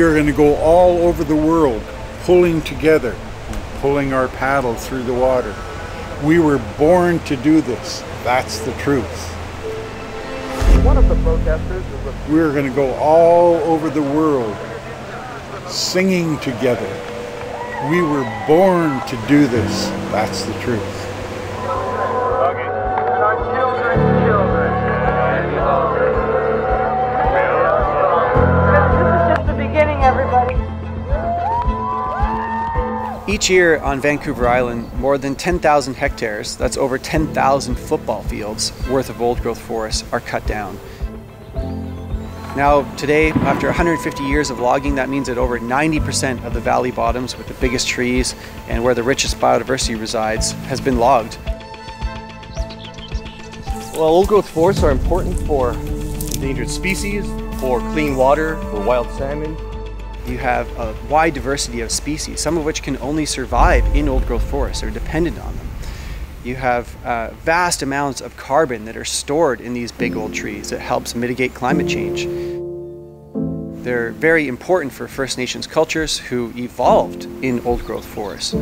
We are going to go all over the world, pulling together, pulling our paddle through the water. We were born to do this. That's the truth. One of the protesters is We're going to go all over the world, singing together. We were born to do this. That's the truth. Okay. And our children's children. This is just the beginning, everybody. Each year on Vancouver Island, more than 10,000 hectares, that's over 10,000 football fields worth of old-growth forests are cut down. Now, today, after 150 years of logging, that means that over 90% of the valley bottoms with the biggest trees and where the richest biodiversity resides has been logged. Well, old-growth forests are important for endangered species, for clean water, for wild salmon. You have a wide diversity of species, some of which can only survive in old-growth forests or dependent on them. You have vast amounts of carbon that are stored in these big old trees that helps mitigate climate change. They're very important for First Nations cultures who evolved in old-growth forests.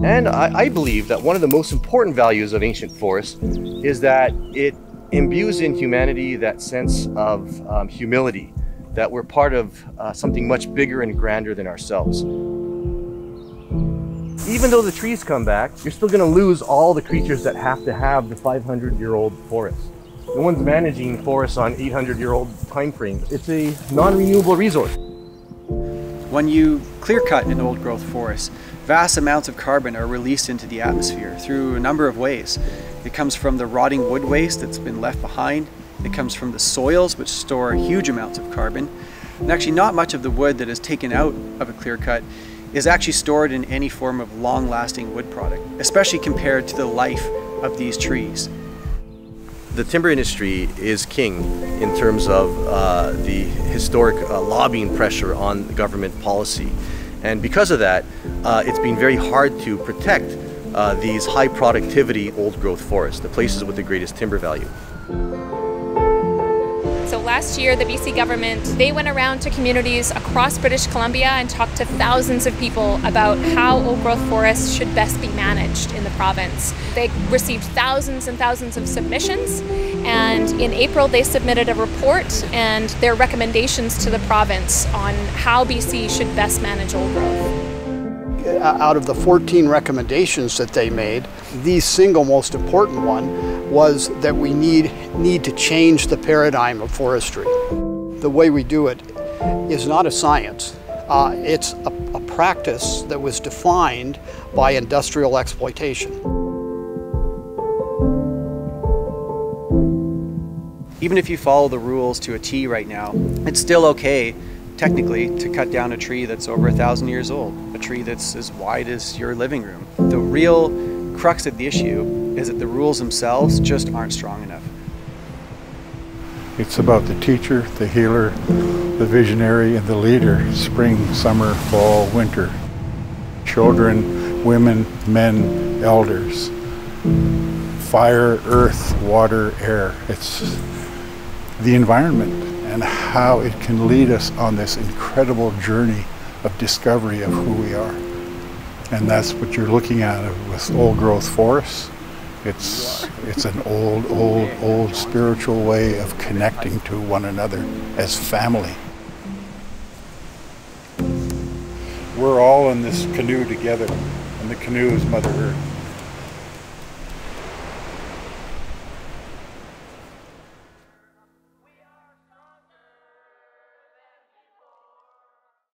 And I believe that one of the most important values of ancient forests is that it imbues in humanity that sense of humility, that we're part of something much bigger and grander than ourselves. Even though the trees come back, you're still going to lose all the creatures that have to have the 500-year-old forest. No one's managing forests on 800-year-old time frames. It's a non-renewable resource. When you clear-cut an old-growth forest, vast amounts of carbon are released into the atmosphere through a number of ways. It comes from the rotting wood waste that's been left behind. It comes from the soils, which store huge amounts of carbon. And actually, not much of the wood that is taken out of a clear cut is actually stored in any form of long-lasting wood product, especially compared to the life of these trees. The timber industry is king in terms of the historic lobbying pressure on government policy. And because of that, it's been very hard to protect these high productivity old growth forests, the places with the greatest timber value. So last year, the BC government, they went around to communities across British Columbia and talked to thousands of people about how old-growth forests should best be managed in the province. They received thousands and thousands of submissions, and in April they submitted a report and their recommendations to the province on how BC should best manage old-growth. Out of the 14 recommendations that they made, the single most important one was that we need to change the paradigm of forestry. The way we do it is not a science. It's a practice that was defined by industrial exploitation. Even if you follow the rules to a T right now, it's still okay, technically, to cut down a tree that's over 1,000 years old, a tree that's as wide as your living room. The real crux of the issue is that the rules themselves just aren't strong enough. It's about the teacher, the healer, the visionary, and the leader. Spring, summer, fall, winter. Children, women, men, elders. Fire, earth, water, air. It's the environment and how it can lead us on this incredible journey of discovery of who we are. And that's what you're looking at with old growth forests. It's an old spiritual way of connecting to one another as family. We're all in this canoe together, and the canoe is Mother Earth.